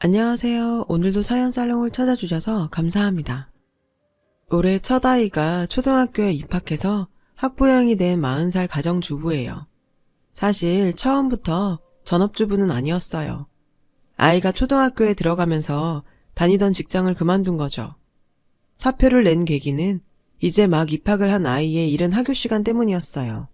안녕하세요. 오늘도 사연 살롱을 찾아주셔서 감사합니다. 올해 첫 아이가 초등학교에 입학해서 학부형이 된 40살 가정주부예요. 사실 처음부터 전업주부는 아니었어요. 아이가 초등학교에 들어가면서 다니던 직장을 그만둔 거죠. 사표를 낸 계기는 이제 막 입학을 한 아이의 이른 학교 시간 때문이었어요.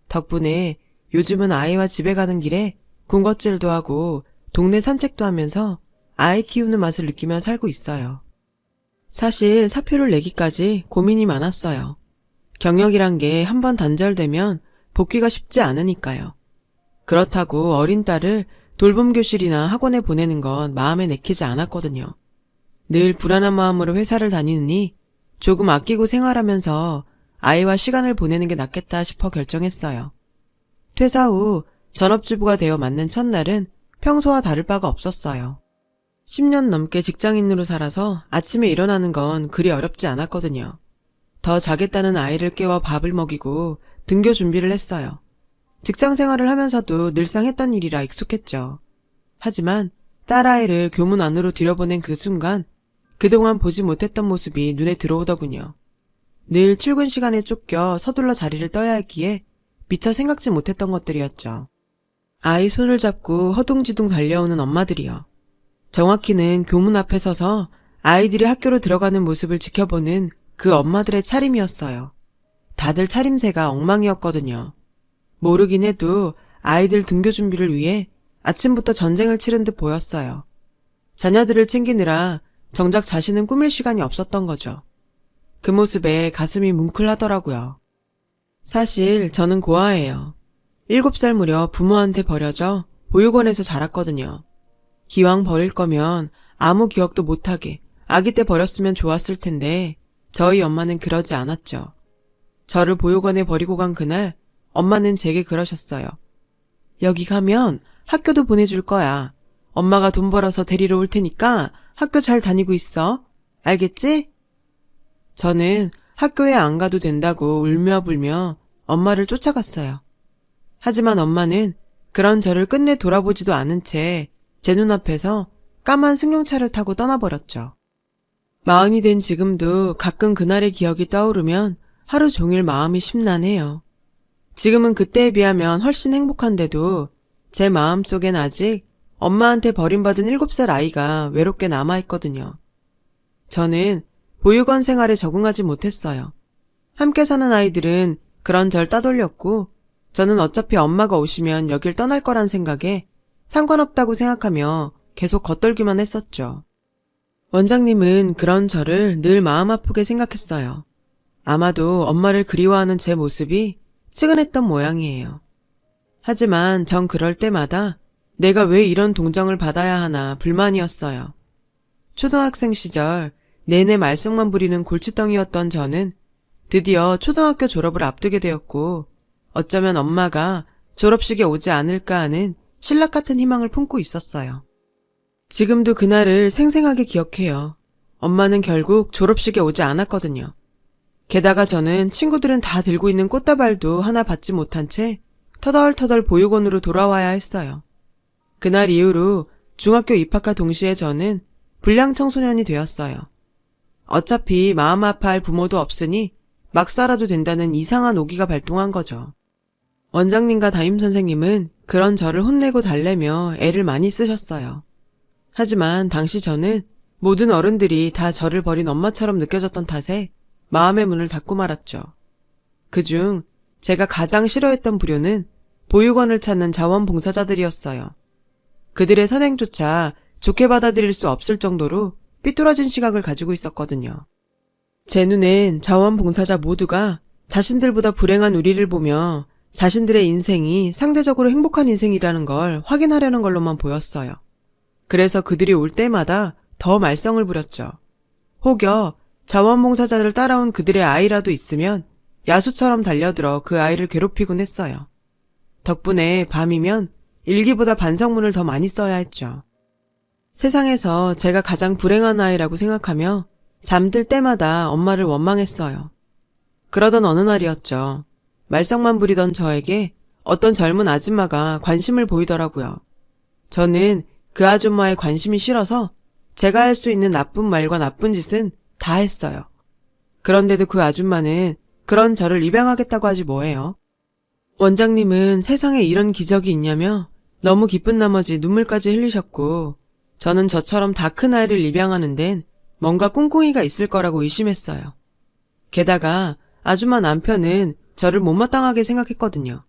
덕분에 요즘은 아이와 집에 가는 길에 군것질도 하고 동네 산책도 하면서 아이 키우는 맛을 느끼며 살고 있어요. 사실 사표를 내기까지 고민이 많았어요. 경력이란 게 한번 단절되면 복귀가 쉽지 않으니까요. 그렇다고 어린 딸을 돌봄 교실이나 학원에 보내는 건 마음에 내키지 않았거든요. 늘 불안한 마음으로 회사를 다니느니 조금 아끼고 생활하면서 아이와 시간을 보내는 게 낫겠다 싶어 결정했어요. 퇴사 후 전업주부가 되어 맞는 첫날은 평소와 다를 바가 없었어요. 10년 넘게 직장인으로 살아서 아침에 일어나는 건 그리 어렵지 않았거든요. 더 자겠다는 아이를 깨워 밥을 먹이고 등교 준비를 했어요. 직장 생활을 하면서도 늘상 했던 일이라 익숙했죠. 하지만 딸아이를 교문 안으로 들여보낸 그 순간 그동안 보지 못했던 모습이 눈에 들어오더군요. 늘 출근 시간에 쫓겨 서둘러 자리를 떠야 했기에 미처 생각지 못했던 것들이었죠. 아이 손을 잡고 허둥지둥 달려오는 엄마들이요. 정확히는 교문 앞에 서서 아이들이 학교로 들어가는 모습을 지켜보는 그 엄마들의 차림이었어요. 다들 차림새가 엉망이었거든요. 모르긴 해도 아이들 등교 준비를 위해 아침부터 전쟁을 치른 듯 보였어요. 자녀들을 챙기느라 정작 자신은 꾸밀 시간이 없었던 거죠. 그 모습에 가슴이 뭉클하더라고요. 사실 저는 고아예요. 7살 무렵 부모한테 버려져 보육원에서 자랐거든요. 기왕 버릴 거면 아무 기억도 못하게 아기 때 버렸으면 좋았을 텐데 저희 엄마는 그러지 않았죠. 저를 보육원에 버리고 간 그날 엄마는 제게 그러셨어요. 여기 가면 학교도 보내줄 거야. 엄마가 돈 벌어서 데리러 올 테니까 학교 잘 다니고 있어. 알겠지? 저는 학교에 안 가도 된다고 울며 불며 엄마를 쫓아갔어요. 하지만 엄마는 그런 저를 끝내 돌아보지도 않은 채 제 눈앞에서 까만 승용차를 타고 떠나버렸죠. 40이 된 지금도 가끔 그날의 기억이 떠오르면 하루 종일 마음이 심란해요. 지금은 그때에 비하면 훨씬 행복한데도 제 마음속엔 아직 엄마한테 버림받은 7살 아이가 외롭게 남아있거든요. 저는 보육원 생활에 적응하지 못했어요. 함께 사는 아이들은 그런 절 따돌렸고 저는 어차피 엄마가 오시면 여길 떠날 거란 생각에 상관없다고 생각하며 계속 겉돌기만 했었죠. 원장님은 그런 저를 늘 마음 아프게 생각했어요. 아마도 엄마를 그리워하는 제 모습이 측은했던 모양이에요. 하지만 전 그럴 때마다 내가 왜 이런 동정을 받아야 하나 불만이었어요. 초등학생 시절 내내 말썽만 부리는 골칫덩이였던 저는 드디어 초등학교 졸업을 앞두게 되었고 어쩌면 엄마가 졸업식에 오지 않을까 하는 신락 같은 희망을 품고 있었어요. 지금도 그날을 생생하게 기억해요. 엄마는 결국 졸업식에 오지 않았거든요. 게다가 저는 친구들은 다 들고 있는 꽃다발도 하나 받지 못한 채 터덜터덜 보육원으로 돌아와야 했어요. 그날 이후로 중학교 입학과 동시에 저는 불량 청소년이 되었어요. 어차피 마음 아파할 부모도 없으니 막 살아도 된다는 이상한 오기가 발동한 거죠. 원장님과 담임선생님은 그런 저를 혼내고 달래며 애를 많이 쓰셨어요. 하지만 당시 저는 모든 어른들이 다 저를 버린 엄마처럼 느껴졌던 탓에 마음의 문을 닫고 말았죠. 그중 제가 가장 싫어했던 부류는 보육원을 찾는 자원봉사자들이었어요. 그들의 선행조차 좋게 받아들일 수 없을 정도로 삐뚤어진 시각을 가지고 있었거든요. 제 눈엔 자원봉사자 모두가 자신들보다 불행한 우리를 보며 자신들의 인생이 상대적으로 행복한 인생이라는 걸 확인하려는 걸로만 보였어요. 그래서 그들이 올 때마다 더 말썽을 부렸죠. 혹여 자원봉사자를 따라온 그들의 아이라도 있으면 야수처럼 달려들어 그 아이를 괴롭히곤 했어요. 덕분에 밤이면 일기보다 반성문을 더 많이 써야 했죠. 세상에서 제가 가장 불행한 아이라고 생각하며 잠들 때마다 엄마를 원망했어요. 그러던 어느 날이었죠. 말썽만 부리던 저에게 어떤 젊은 아줌마가 관심을 보이더라고요. 저는 그 아줌마의 관심이 싫어서 제가 할 수 있는 나쁜 말과 나쁜 짓은 다 했어요. 그런데도 그 아줌마는 그런 저를 입양하겠다고 하지 뭐예요. 원장님은 세상에 이런 기적이 있냐며 너무 기쁜 나머지 눈물까지 흘리셨고, 저는 저처럼 다 큰 아이를 입양하는 데는 뭔가 꿍꿍이가 있을 거라고 의심했어요. 게다가 아줌마 남편은 저를 못마땅하게 생각했거든요.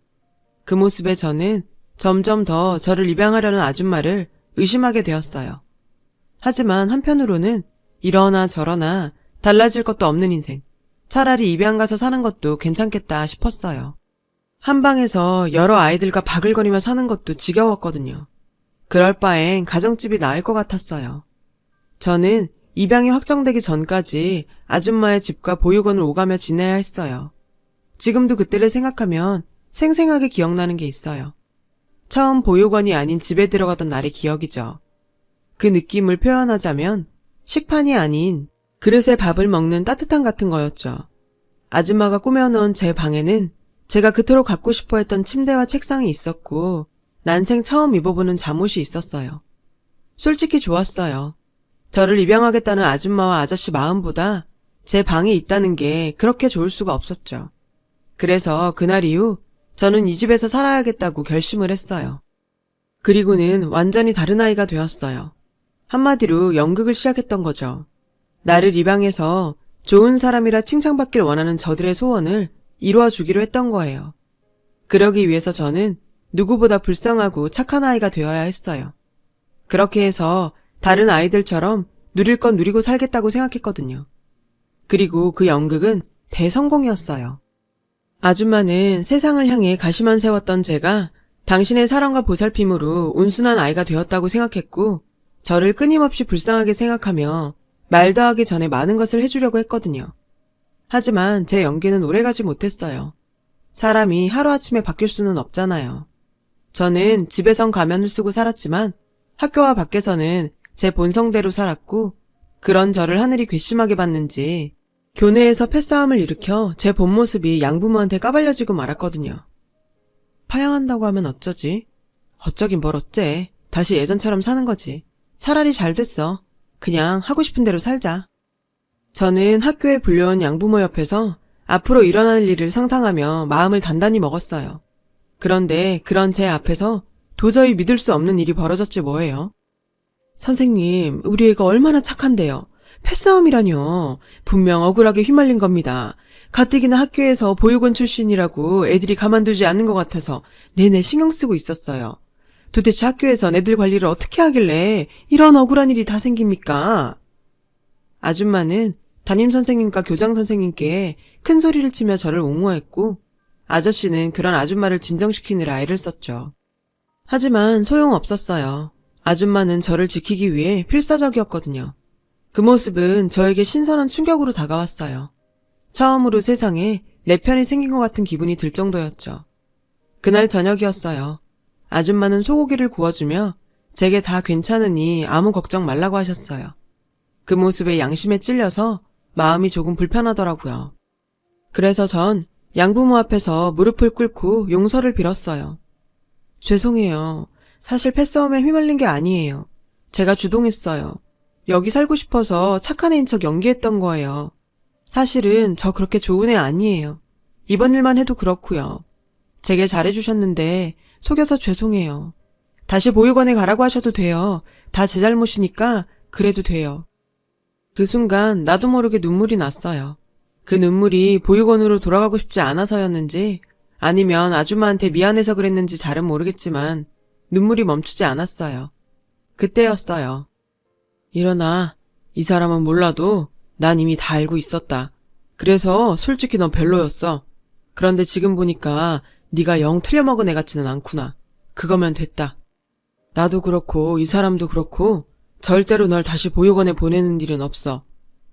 그 모습에 저는 점점 더 저를 입양하려는 아줌마를 의심하게 되었어요. 하지만 한편으로는 이러나 저러나 달라질 것도 없는 인생, 차라리 입양 가서 사는 것도 괜찮겠다 싶었어요. 한 방에서 여러 아이들과 바글거리며 사는 것도 지겨웠거든요. 그럴 바엔 가정집이 나을 것 같았어요. 저는 입양이 확정되기 전까지 아줌마의 집과 보육원을 오가며 지내야 했어요. 지금도 그때를 생각하면 생생하게 기억나는 게 있어요. 처음 보육원이 아닌 집에 들어가던 날의 기억이죠. 그 느낌을 표현하자면 식판이 아닌 그릇에 밥을 먹는 따뜻함 같은 거였죠. 아줌마가 꾸며놓은 제 방에는 제가 그토록 갖고 싶어 했던 침대와 책상이 있었고, 난생 처음 입어보는 잠옷이 있었어요. 솔직히 좋았어요. 저를 입양하겠다는 아줌마와 아저씨 마음보다 제 방에 있다는 게 그렇게 좋을 수가 없었죠. 그래서 그날 이후 저는 이 집에서 살아야겠다고 결심을 했어요. 그리고는 완전히 다른 아이가 되었어요. 한마디로 연극을 시작했던 거죠. 나를 입양해서 좋은 사람이라 칭찬받길 원하는 저들의 소원을 이루어주기로 했던 거예요. 그러기 위해서 저는 누구보다 불쌍하고 착한 아이가 되어야 했어요. 그렇게 해서 다른 아이들처럼 누릴 건 누리고 살겠다고 생각했거든요. 그리고 그 연극은 대성공이었어요. 아줌마는 세상을 향해 가시만 세웠던 제가 당신의 사랑과 보살핌으로 온순한 아이가 되었다고 생각했고, 저를 끊임없이 불쌍하게 생각하며 말도 하기 전에 많은 것을 해주려고 했거든요. 하지만 제 연기는 오래가지 못했어요. 사람이 하루아침에 바뀔 수는 없잖아요. 저는 집에선 가면을 쓰고 살았지만 학교와 밖에서는 제 본성대로 살았고, 그런 저를 하늘이 괘씸하게 봤는지 교내에서 패싸움을 일으켜 제 본 모습이 양부모한테 까발려지고 말았거든요. 파양한다고 하면 어쩌지? 어쩌긴 뭘 어째. 다시 예전처럼 사는 거지. 차라리 잘 됐어. 그냥 하고 싶은 대로 살자. 저는 학교에 불려온 양부모 옆에서 앞으로 일어날 일을 상상하며 마음을 단단히 먹었어요. 그런데 그런 제 앞에서 도저히 믿을 수 없는 일이 벌어졌지 뭐예요. 선생님, 우리 애가 얼마나 착한데요. 패싸움이라뇨. 분명 억울하게 휘말린 겁니다. 가뜩이나 학교에서 보육원 출신이라고 애들이 가만두지 않는 것 같아서 내내 신경 쓰고 있었어요. 도대체 학교에선 애들 관리를 어떻게 하길래 이런 억울한 일이 다 생깁니까? 아줌마는 담임선생님과 교장선생님께 큰 소리를 치며 저를 옹호했고, 아저씨는 그런 아줌마를 진정시키느라 애를 썼죠. 하지만 소용없었어요. 아줌마는 저를 지키기 위해 필사적이었거든요. 그 모습은 저에게 신선한 충격으로 다가왔어요. 처음으로 세상에 내 편이 생긴 것 같은 기분이 들 정도였죠. 그날 저녁이었어요. 아줌마는 소고기를 구워주며 제게 다 괜찮으니 아무 걱정 말라고 하셨어요. 그 모습에 양심에 찔려서 마음이 조금 불편하더라고요. 그래서 전 양부모 앞에서 무릎을 꿇고 용서를 빌었어요. 죄송해요. 사실 패싸움에 휘말린 게 아니에요. 제가 주동했어요. 여기 살고 싶어서 착한 애인 척 연기했던 거예요. 사실은 저 그렇게 좋은 애 아니에요. 이번 일만 해도 그렇고요. 제게 잘해주셨는데 속여서 죄송해요. 다시 보육원에 가라고 하셔도 돼요. 다 제 잘못이니까 그래도 돼요. 그 순간 나도 모르게 눈물이 났어요. 그 눈물이 보육원으로 돌아가고 싶지 않아서였는지 아니면 아줌마한테 미안해서 그랬는지 잘은 모르겠지만 눈물이 멈추지 않았어요. 그때였어요. 일어나. 이 사람은 몰라도 난 이미 다 알고 있었다. 그래서 솔직히 넌 별로였어. 그런데 지금 보니까 네가 영 틀려먹은 애 같지는 않구나. 그거면 됐다. 나도 그렇고 이 사람도 그렇고 절대로 널 다시 보육원에 보내는 일은 없어.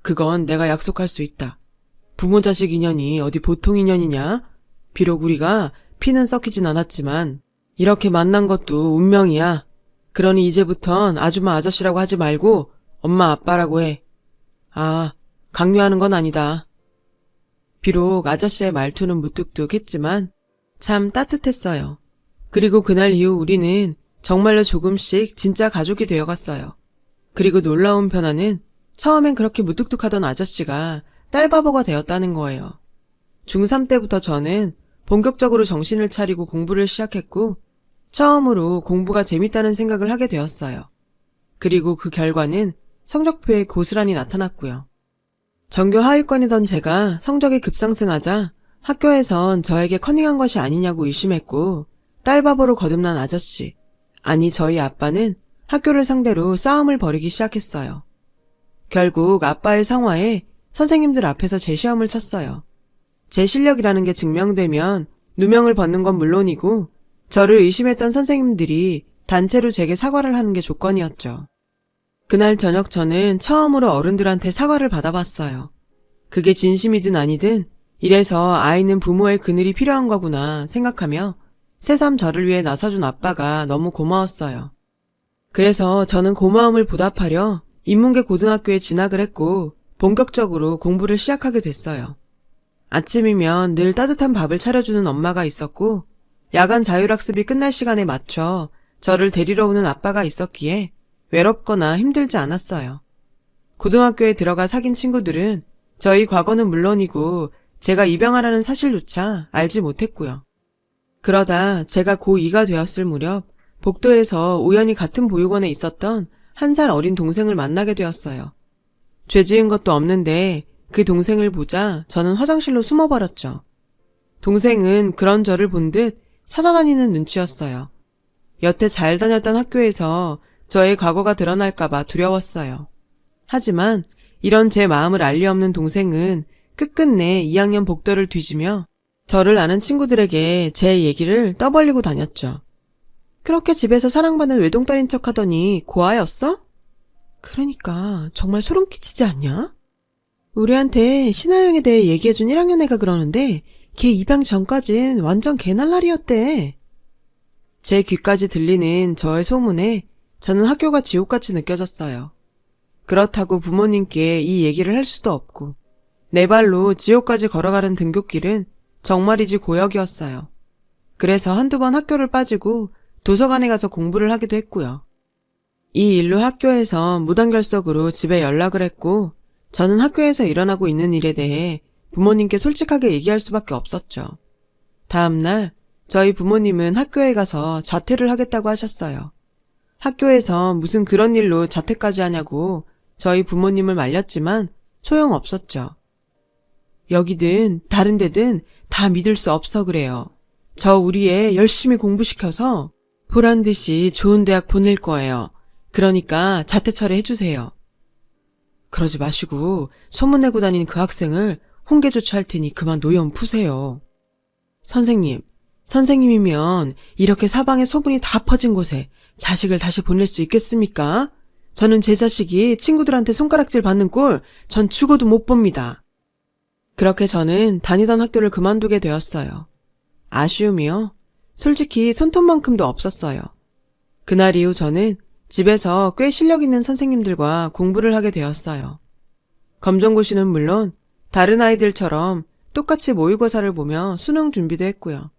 그건 내가 약속할 수 있다. 부모 자식 인연이 어디 보통 인연이냐? 비록 우리가 피는 섞이진 않았지만 이렇게 만난 것도 운명이야. 그러니 이제부턴 아줌마 아저씨라고 하지 말고 엄마 아빠라고 해. 아, 강요하는 건 아니다. 비록 아저씨의 말투는 무뚝뚝했지만 참 따뜻했어요. 그리고 그날 이후 우리는 정말로 조금씩 진짜 가족이 되어갔어요. 그리고 놀라운 변화는 처음엔 그렇게 무뚝뚝하던 아저씨가 딸바보가 되었다는 거예요. 중3 때부터 저는 본격적으로 정신을 차리고 공부를 시작했고 처음으로 공부가 재밌다는 생각을 하게 되었어요. 그리고 그 결과는 성적표에 고스란히 나타났고요. 전교 하위권이던 제가 성적이 급상승하자 학교에선 저에게 커닝한 것이 아니냐고 의심했고 딸바보로 거듭난 아저씨, 아니 저희 아빠는 학교를 상대로 싸움을 벌이기 시작했어요. 결국 아빠의 상화에 선생님들 앞에서 제 시험을 쳤어요. 제 실력이라는 게 증명되면 누명을 벗는 건 물론이고 저를 의심했던 선생님들이 단체로 제게 사과를 하는 게 조건이었죠. 그날 저녁 저는 처음으로 어른들한테 사과를 받아봤어요. 그게 진심이든 아니든 이래서 아이는 부모의 그늘이 필요한 거구나 생각하며 새삼 저를 위해 나서준 아빠가 너무 고마웠어요. 그래서 저는 고마움을 보답하려 인문계 고등학교에 진학을 했고 본격적으로 공부를 시작하게 됐어요. 아침이면 늘 따뜻한 밥을 차려주는 엄마가 있었고 야간 자율학습이 끝날 시간에 맞춰 저를 데리러 오는 아빠가 있었기에 외롭거나 힘들지 않았어요. 고등학교에 들어가 사귄 친구들은 저희 과거는 물론이고 제가 입양하라는 사실조차 알지 못했고요. 그러다 제가 고2가 되었을 무렵 복도에서 우연히 같은 보육원에 있었던 1살 어린 동생을 만나게 되었어요. 죄 지은 것도 없는데 그 동생을 보자 저는 화장실로 숨어버렸죠. 동생은 그런 저를 본 듯 찾아다니는 눈치였어요. 여태 잘 다녔던 학교에서 저의 과거가 드러날까봐 두려웠어요. 하지만 이런 제 마음을 알 리 없는 동생은 끝끝내 2학년 복도를 뒤지며 저를 아는 친구들에게 제 얘기를 떠벌리고 다녔죠. 그렇게 집에서 사랑받는 외동딸인 척 하더니 고아였어? 그러니까 정말 소름 끼치지 않냐? 우리한테 신하영에 대해 얘기해준 1학년 애가 그러는데 걔 입양 전까진 완전 개날라리였대. 제 귀까지 들리는 저의 소문에 저는 학교가 지옥같이 느껴졌어요. 그렇다고 부모님께 이 얘기를 할 수도 없고 내 발로 지옥까지 걸어가는 등굣길은 정말이지 고역이었어요. 그래서 한두 번 학교를 빠지고 도서관에 가서 공부를 하기도 했고요. 이 일로 학교에서 무단결석으로 집에 연락을 했고 저는 학교에서 일어나고 있는 일에 대해 부모님께 솔직하게 얘기할 수밖에 없었죠. 다음날 저희 부모님은 학교에 가서 자퇴를 하겠다고 하셨어요. 학교에서 무슨 그런 일로 자퇴까지 하냐고 저희 부모님을 말렸지만 소용없었죠. 여기든 다른 데든 다 믿을 수 없어 그래요. 저 우리 애 열심히 공부시켜서 보란듯이 좋은 대학 보낼 거예요. 그러니까 자퇴 처리해주세요. 그러지 마시고 소문내고 다니는 그 학생을 홍계 조치할 테니 그만 노염 푸세요. 선생님이면 이렇게 사방에 소문이 다 퍼진 곳에 자식을 다시 보낼 수 있겠습니까? 저는 제 자식이 친구들한테 손가락질 받는 꼴 전 죽어도 못 봅니다. 그렇게 저는 다니던 학교를 그만두게 되었어요. 아쉬움이요? 솔직히 손톱만큼도 없었어요. 그날 이후 저는 집에서 꽤 실력 있는 선생님들과 공부를 하게 되었어요. 검정고시는 물론 다른 아이들처럼 똑같이 모의고사를 보며 수능 준비도 했고요.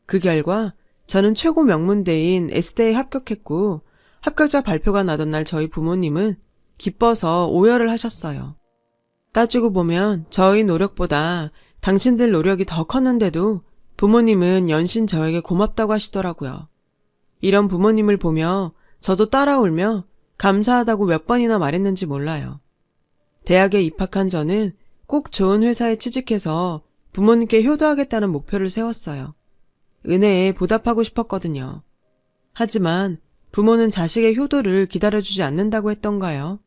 그 결과 저는 최고 명문대인 S대에 합격했고 합격자 발표가 나던 날 저희 부모님은 기뻐서 오열을 하셨어요. 따지고 보면 저희 노력보다 당신들 노력이 더 컸는데도 부모님은 연신 저에게 고맙다고 하시더라고요. 이런 부모님을 보며 저도 따라 울며 감사하다고 몇 번이나 말했는지 몰라요. 대학에 입학한 저는 꼭 좋은 회사에 취직해서 부모님께 효도하겠다는 목표를 세웠어요. 은혜에 보답하고 싶었거든요. 하지만 부모는 자식의 효도를 기다려주지 않는다고 했던가요?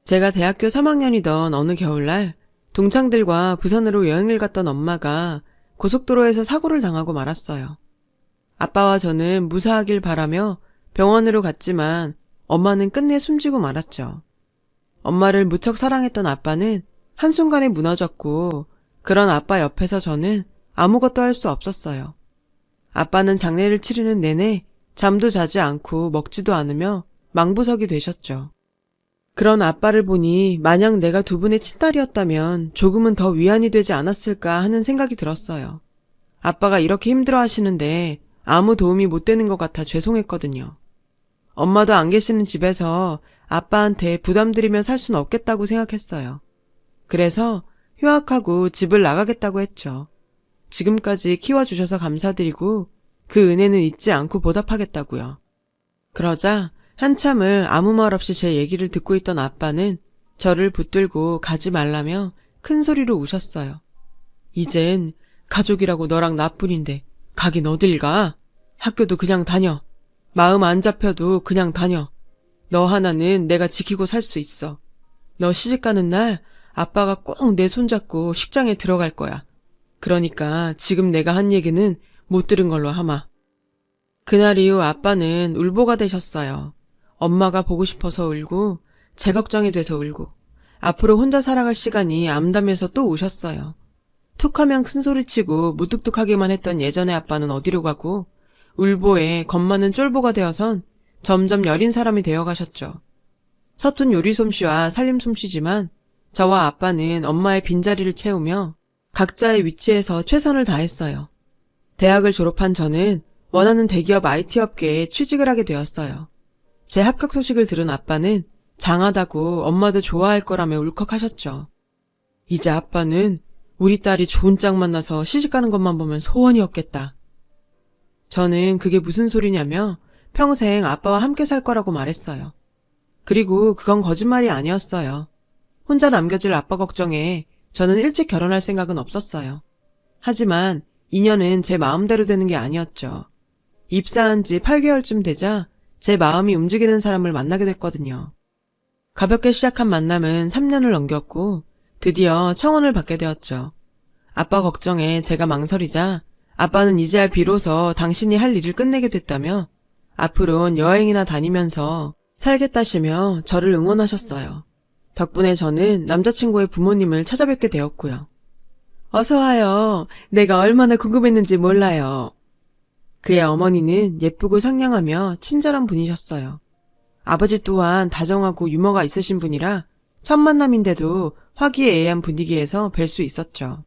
제가 대학교 3학년이던 어느 겨울날 동창들과 부산으로 여행을 갔던 엄마가 고속도로에서 사고를 당하고 말았어요. 아빠와 저는 무사하길 바라며 병원으로 갔지만 엄마는 끝내 숨지고 말았죠. 엄마를 무척 사랑했던 아빠는 한순간에 무너졌고 그런 아빠 옆에서 저는 아무것도 할 수 없었어요. 아빠는 장례를 치르는 내내 잠도 자지 않고 먹지도 않으며 망부석이 되셨죠. 그런 아빠를 보니 만약 내가 두 분의 친딸이었다면 조금은 더 위안이 되지 않았을까 하는 생각이 들었어요. 아빠가 이렇게 힘들어 하시는데 아무 도움이 못 되는 것 같아 죄송했거든요. 엄마도 안 계시는 집에서 아빠한테 부담드리면 살 순 없겠다고 생각했어요. 그래서 휴학하고 집을 나가겠다고 했죠. 지금까지 키워주셔서 감사드리고 그 은혜는 잊지 않고 보답하겠다고요. 그러자 한참을 아무 말 없이 제 얘기를 듣고 있던 아빠는 저를 붙들고 가지 말라며 큰 소리로 우셨어요. 이젠 가족이라고 너랑 나뿐인데 가긴 어딜 가? 학교도 그냥 다녀. 마음 안 잡혀도 그냥 다녀. 너 하나는 내가 지키고 살 수 있어. 너 시집가는 날 아빠가 꼭 내 손잡고 식장에 들어갈 거야. 그러니까 지금 내가 한 얘기는 못 들은 걸로 하마. 그날 이후 아빠는 울보가 되셨어요. 엄마가 보고 싶어서 울고 제 걱정이 돼서 울고 앞으로 혼자 살아갈 시간이 암담해서 또 우셨어요. 툭하면 큰소리치고 무뚝뚝하기만 했던 예전의 아빠는 어디로 가고 울보에 겁 많은 쫄보가 되어선 점점 여린 사람이 되어가셨죠. 서툰 요리 솜씨와 살림 솜씨지만 저와 아빠는 엄마의 빈자리를 채우며 각자의 위치에서 최선을 다했어요. 대학을 졸업한 저는 원하는 대기업 IT 업계에 취직을 하게 되었어요. 제 합격 소식을 들은 아빠는 장하다고 엄마도 좋아할 거라며 울컥하셨죠. 이제 아빠는 우리 딸이 좋은 짝 만나서 시집가는 것만 보면 소원이었겠다. 저는 그게 무슨 소리냐며 평생 아빠와 함께 살 거라고 말했어요. 그리고 그건 거짓말이 아니었어요. 혼자 남겨질 아빠 걱정에 저는 일찍 결혼할 생각은 없었어요. 하지만 인연은 제 마음대로 되는 게 아니었죠. 입사한 지 8개월쯤 되자 제 마음이 움직이는 사람을 만나게 됐거든요. 가볍게 시작한 만남은 3년을 넘겼고 드디어 청혼을 받게 되었죠. 아빠 걱정에 제가 망설이자 아빠는 이제야 비로소 당신이 할 일을 끝내게 됐다며 앞으론 여행이나 다니면서 살겠다시며 저를 응원하셨어요. 덕분에 저는 남자친구의 부모님을 찾아뵙게 되었고요. 어서 와요. 내가 얼마나 궁금했는지 몰라요. 그의 어머니는 예쁘고 상냥하며 친절한 분이셨어요. 아버지 또한 다정하고 유머가 있으신 분이라 첫 만남인데도 화기애애한 분위기에서 뵐 수 있었죠.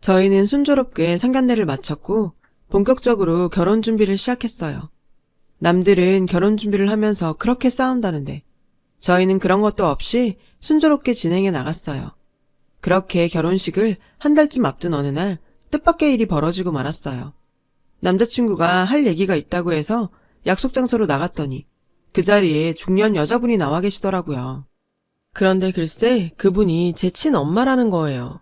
저희는 순조롭게 상견례를 마쳤고 본격적으로 결혼 준비를 시작했어요. 남들은 결혼 준비를 하면서 그렇게 싸운다는데 저희는 그런 것도 없이 순조롭게 진행해 나갔어요. 그렇게 결혼식을 한 달쯤 앞둔 어느 날 뜻밖의 일이 벌어지고 말았어요. 남자친구가 할 얘기가 있다고 해서 약속 장소로 나갔더니 그 자리에 중년 여자분이 나와 계시더라고요. 그런데 글쎄 그분이 제 친엄마라는 거예요.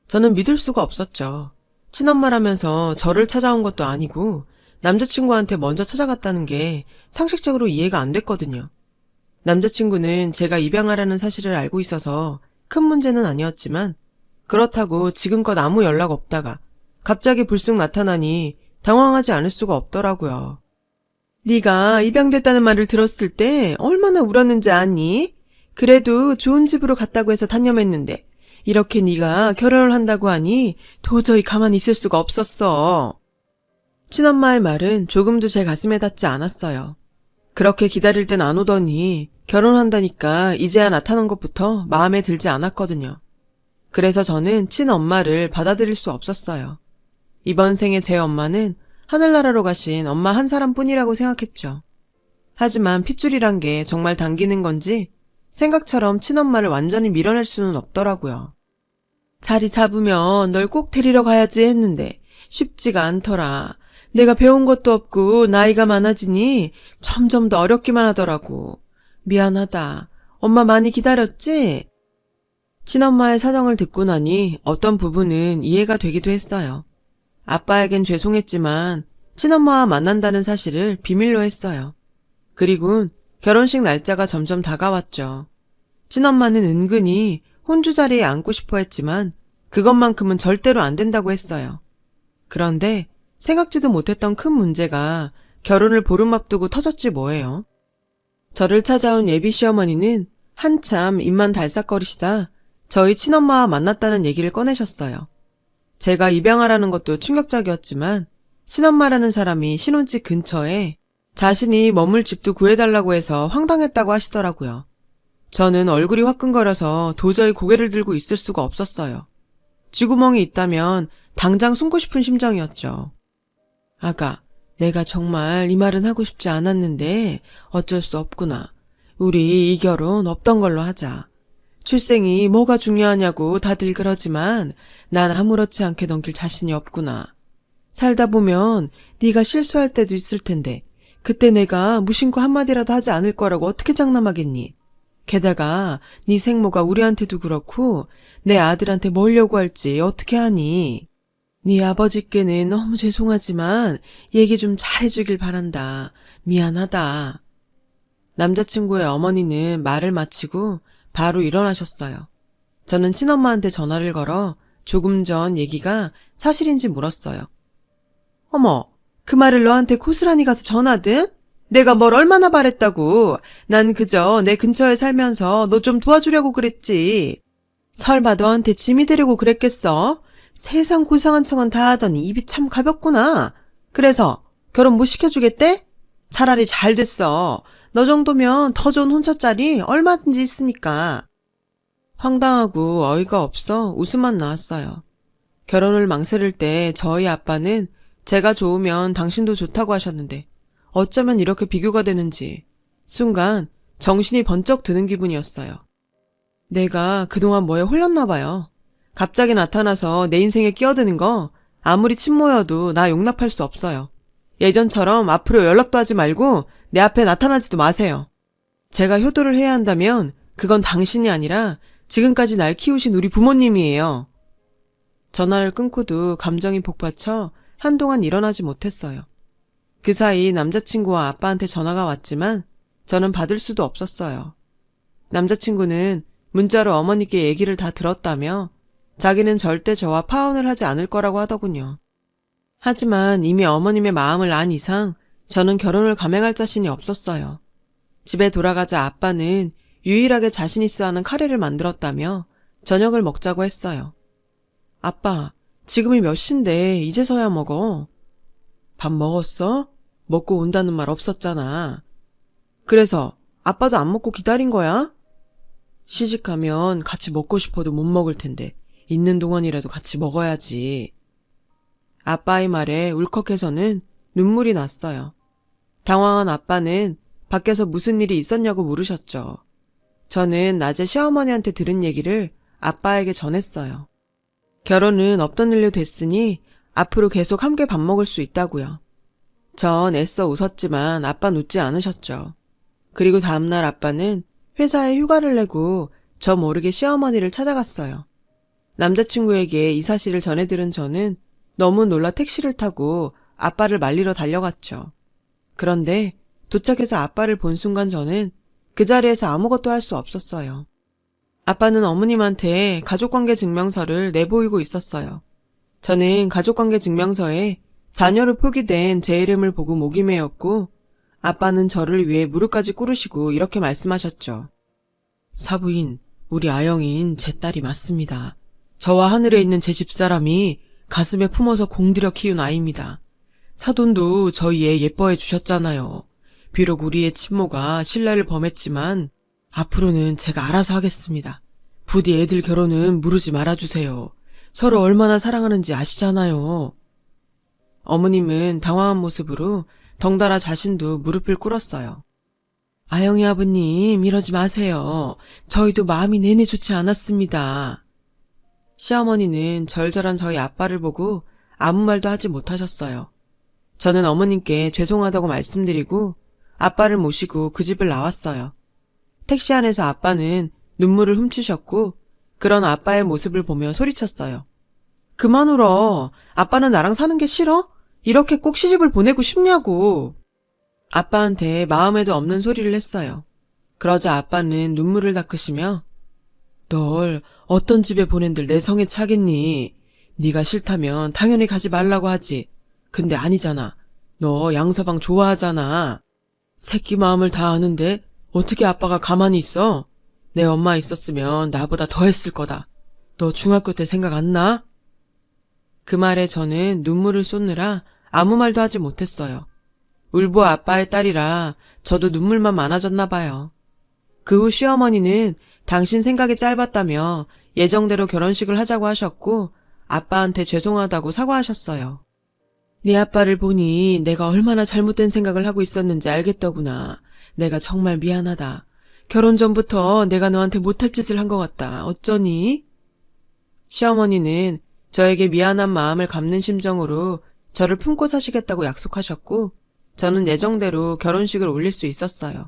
저는 믿을 수가 없었죠. 친엄마라면서 저를 찾아온 것도 아니고 남자친구한테 먼저 찾아갔다는 게 상식적으로 이해가 안 됐거든요. 남자친구는 제가 입양하라는 사실을 알고 있어서 큰 문제는 아니었지만 그렇다고 지금껏 아무 연락 없다가 갑자기 불쑥 나타나니 당황하지 않을 수가 없더라고요. 네가 입양됐다는 말을 들었을 때 얼마나 울었는지 아니? 그래도 좋은 집으로 갔다고 해서 단념했는데 이렇게 네가 결혼을 한다고 하니 도저히 가만히 있을 수가 없었어. 친엄마의 말은 조금도 제 가슴에 닿지 않았어요. 그렇게 기다릴 땐 안 오더니 결혼한다니까 이제야 나타난 것부터 마음에 들지 않았거든요. 그래서 저는 친엄마를 받아들일 수 없었어요. 이번 생에 제 엄마는 하늘나라로 가신 엄마 한 사람뿐이라고 생각했죠. 하지만 핏줄이란 게 정말 당기는 건지 생각처럼 친엄마를 완전히 밀어낼 수는 없더라고요. 자리 잡으면 널 꼭 데리러 가야지 했는데 쉽지가 않더라. 내가 배운 것도 없고 나이가 많아지니 점점 더 어렵기만 하더라고. 미안하다. 엄마 많이 기다렸지? 친엄마의 사정을 듣고 나니 어떤 부분은 이해가 되기도 했어요. 아빠에겐 죄송했지만 친엄마와 만난다는 사실을 비밀로 했어요. 그리곤 결혼식 날짜가 점점 다가왔죠. 친엄마는 은근히 혼주 자리에 앉고 싶어 했지만 그것만큼은 절대로 안 된다고 했어요. 그런데 생각지도 못했던 큰 문제가 결혼을 보름 앞두고 터졌지 뭐예요. 저를 찾아온 예비 시어머니는 한참 입만 달싹거리시다 저희 친엄마와 만났다는 얘기를 꺼내셨어요. 제가 입양하라는 것도 충격적이었지만 친엄마라는 사람이 신혼집 근처에 자신이 머물 집도 구해달라고 해서 황당했다고 하시더라고요. 저는 얼굴이 화끈거려서 도저히 고개를 들고 있을 수가 없었어요. 쥐구멍이 있다면 당장 숨고 싶은 심정이었죠. 아가, 내가 정말 이 말은 하고 싶지 않았는데 어쩔 수 없구나. 우리 이 결혼 없던 걸로 하자. 출생이 뭐가 중요하냐고 다들 그러지만 난 아무렇지 않게 넘길 자신이 없구나. 살다 보면 네가 실수할 때도 있을 텐데 그때 내가 무심코 한마디라도 하지 않을 거라고 어떻게 장담하겠니? 게다가 네 생모가 우리한테도 그렇고 내 아들한테 뭘 요구할지 어떻게 하니? 네 아버지께는 너무 죄송하지만 얘기 좀 잘해주길 바란다. 미안하다. 남자친구의 어머니는 말을 마치고 바로 일어나셨어요. 저는 친엄마한테 전화를 걸어 조금 전 얘기가 사실인지 물었어요. 어머, 그 말을 너한테 고스란히 가서 전하든? 내가 뭘 얼마나 바랬다고. 난 그저 내 근처에 살면서 너 좀 도와주려고 그랬지. 설마 너한테 짐이 되려고 그랬겠어? 세상 고상한 척은 다 하더니 입이 참 가볍구나. 그래서 결혼 못 시켜주겠대? 차라리 잘 됐어. 너 정도면 더 좋은 혼처자리 얼마든지 있으니까. 황당하고 어이가 없어 웃음만 나왔어요. 결혼을 망설일 때 저희 아빠는 제가 좋으면 당신도 좋다고 하셨는데 어쩌면 이렇게 비교가 되는지 순간 정신이 번쩍 드는 기분이었어요. 내가 그동안 뭐에 홀렸나 봐요. 갑자기 나타나서 내 인생에 끼어드는 거 아무리 친모여도 나 용납할 수 없어요. 예전처럼 앞으로 연락도 하지 말고 내 앞에 나타나지도 마세요. 제가 효도를 해야 한다면 그건 당신이 아니라 지금까지 날 키우신 우리 부모님이에요. 전화를 끊고도 감정이 복받쳐 한동안 일어나지 못했어요. 그 사이 남자친구와 아빠한테 전화가 왔지만 저는 받을 수도 없었어요. 남자친구는 문자로 어머니께 얘기를 다 들었다며 자기는 절대 저와 파혼을 하지 않을 거라고 하더군요. 하지만 이미 어머님의 마음을 안 이상 저는 결혼을 감행할 자신이 없었어요. 집에 돌아가자 아빠는 유일하게 자신 있어 하는 카레를 만들었다며 저녁을 먹자고 했어요. 아빠, 지금이 몇 시인데 이제서야 먹어. 밥 먹었어? 먹고 온다는 말 없었잖아. 그래서 아빠도 안 먹고 기다린 거야? 시집가면 같이 먹고 싶어도 못 먹을 텐데 있는 동안이라도 같이 먹어야지. 아빠의 말에 울컥해서는 눈물이 났어요. 당황한 아빠는 밖에서 무슨 일이 있었냐고 물으셨죠. 저는 낮에 시어머니한테 들은 얘기를 아빠에게 전했어요. 결혼은 없던 일로 됐으니 앞으로 계속 함께 밥 먹을 수 있다고요. 전 애써 웃었지만 아빠는 웃지 않으셨죠. 그리고 다음날 아빠는 회사에 휴가를 내고 저 모르게 시어머니를 찾아갔어요. 남자친구에게 이 사실을 전해들은 저는 너무 놀라 택시를 타고 아빠를 말리러 달려갔죠. 그런데 도착해서 아빠를 본 순간 저는 그 자리에서 아무것도 할 수 없었어요. 아빠는 어머님한테 가족관계 증명서를 내보이고 있었어요. 저는 가족관계 증명서에 자녀로 표기된 제 이름을 보고 목이 메었고 아빠는 저를 위해 무릎까지 꿇으시고 이렇게 말씀하셨죠. 사부인, 우리 아영인 제 딸이 맞습니다. 저와 하늘에 있는 제 집사람이 가슴에 품어서 공들여 키운 아이입니다. 사돈도 저희 애 예뻐해 주셨잖아요. 비록 우리의 친모가 신뢰를 범했지만 앞으로는 제가 알아서 하겠습니다. 부디 애들 결혼은 무르지 말아주세요. 서로 얼마나 사랑하는지 아시잖아요. 어머님은 당황한 모습으로 덩달아 자신도 무릎을 꿇었어요. 아영이 아버님 이러지 마세요. 저희도 마음이 내내 좋지 않았습니다. 시어머니는 절절한 저희 아빠를 보고 아무 말도 하지 못하셨어요. 저는 어머님께 죄송하다고 말씀드리고 아빠를 모시고 그 집을 나왔어요. 택시 안에서 아빠는 눈물을 훔치셨고 그런 아빠의 모습을 보며 소리쳤어요. 그만 울어. 아빠는 나랑 사는 게 싫어? 이렇게 꼭 시집을 보내고 싶냐고. 아빠한테 마음에도 없는 소리를 했어요. 그러자 아빠는 눈물을 닦으시며 널 어떤 집에 보낸들 내 성에 차겠니? 네가 싫다면 당연히 가지 말라고 하지. 근데 아니잖아. 너 양서방 좋아하잖아. 새끼 마음을 다 아는데 어떻게 아빠가 가만히 있어? 내 엄마 있었으면 나보다 더 했을 거다. 너 중학교 때 생각 안 나? 그 말에 저는 눈물을 쏟느라 아무 말도 하지 못했어요. 울보 아빠의 딸이라 저도 눈물만 많아졌나 봐요. 그 후 시어머니는 당신 생각이 짧았다며 예정대로 결혼식을 하자고 하셨고 아빠한테 죄송하다고 사과하셨어요. 네 아빠를 보니 내가 얼마나 잘못된 생각을 하고 있었는지 알겠더구나. 내가 정말 미안하다. 결혼 전부터 내가 너한테 못할 짓을 한 것 같다. 어쩌니? 시어머니는 저에게 미안한 마음을 갚는 심정으로 저를 품고 사시겠다고 약속하셨고, 저는 예정대로 결혼식을 올릴 수 있었어요.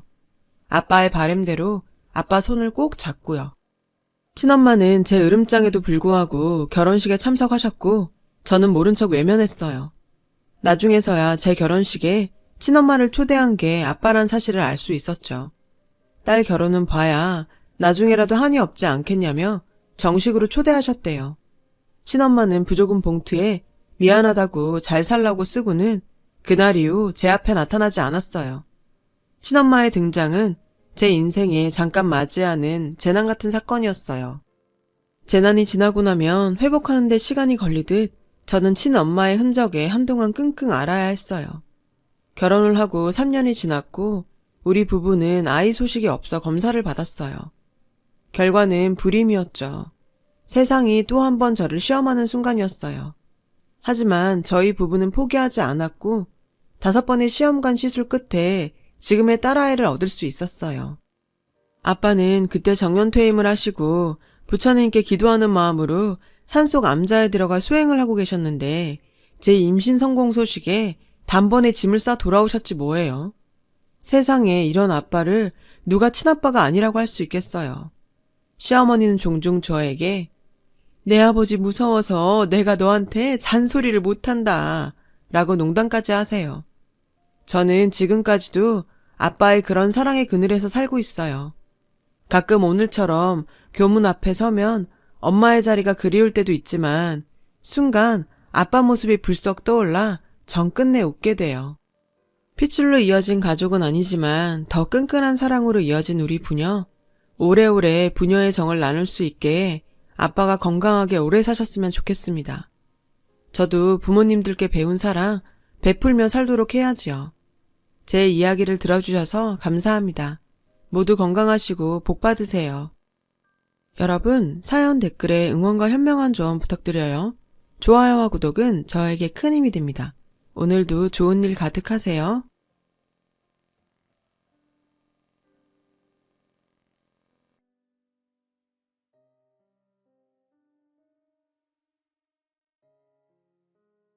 아빠의 바램대로 아빠 손을 꼭 잡고요. 친엄마는 제 으름장에도 불구하고 결혼식에 참석하셨고, 저는 모른 척 외면했어요. 나중에서야 제 결혼식에 친엄마를 초대한 게 아빠란 사실을 알 수 있었죠. 딸 결혼은 봐야 나중에라도 한이 없지 않겠냐며 정식으로 초대하셨대요. 친엄마는 부조금 봉투에 미안하다고 잘 살라고 쓰고는 그날 이후 제 앞에 나타나지 않았어요. 친엄마의 등장은 제 인생에 잠깐 맞이하는 재난 같은 사건이었어요. 재난이 지나고 나면 회복하는 데 시간이 걸리듯 저는 친엄마의 흔적에 한동안 끙끙 앓아야 했어요. 결혼을 하고 3년이 지났고 우리 부부는 아이 소식이 없어 검사를 받았어요. 결과는 불임이었죠. 세상이 또 한 번 저를 시험하는 순간이었어요. 하지만 저희 부부는 포기하지 않았고 5번의 시험관 시술 끝에 지금의 딸아이를 얻을 수 있었어요. 아빠는 그때 정년퇴임을 하시고 부처님께 기도하는 마음으로 산속 암자에 들어가 수행을 하고 계셨는데 제 임신 성공 소식에 단번에 짐을 싸 돌아오셨지 뭐예요. 세상에 이런 아빠를 누가 친아빠가 아니라고 할 수 있겠어요. 시어머니는 종종 저에게 내 아버지 무서워서 내가 너한테 잔소리를 못한다 라고 농담까지 하세요. 저는 지금까지도 아빠의 그런 사랑의 그늘에서 살고 있어요. 가끔 오늘처럼 교문 앞에 서면 엄마의 자리가 그리울 때도 있지만 순간 아빠 모습이 불썩 떠올라 전 끝내 웃게 돼요. 핏줄로 이어진 가족은 아니지만 더 끈끈한 사랑으로 이어진 우리 부녀. 오래오래 부녀의 정을 나눌 수 있게 아빠가 건강하게 오래 사셨으면 좋겠습니다. 저도 부모님들께 배운 사랑 베풀며 살도록 해야지요. 제 이야기를 들어주셔서 감사합니다. 모두 건강하시고 복 받으세요. 여러분, 사연 댓글에 응원과 현명한 조언 부탁드려요. 좋아요와 구독은 저에게 큰 힘이 됩니다. 오늘도 좋은 일 가득하세요.